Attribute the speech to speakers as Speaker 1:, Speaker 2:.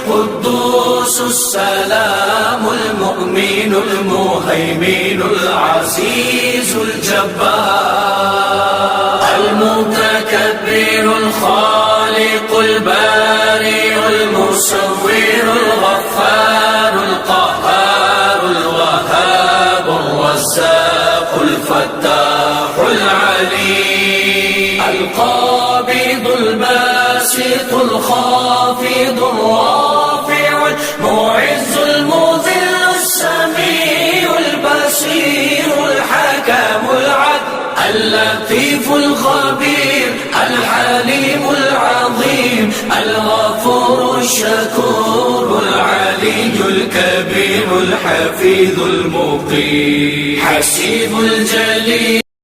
Speaker 1: القدوس السلام المؤمن المهيمن العزيز الجبار المتكبر الخالق البارئ المصور الغفار القهار الوهاب الرزاق الفتاح العليم القابض الباسط الخافض الرافع المعز المذل السميع البصير الحكم العدل اللطيف الخبير الحليم العظيم الغفور الشكور العلي الكبير الحفيظ المقيم حسيب الجليل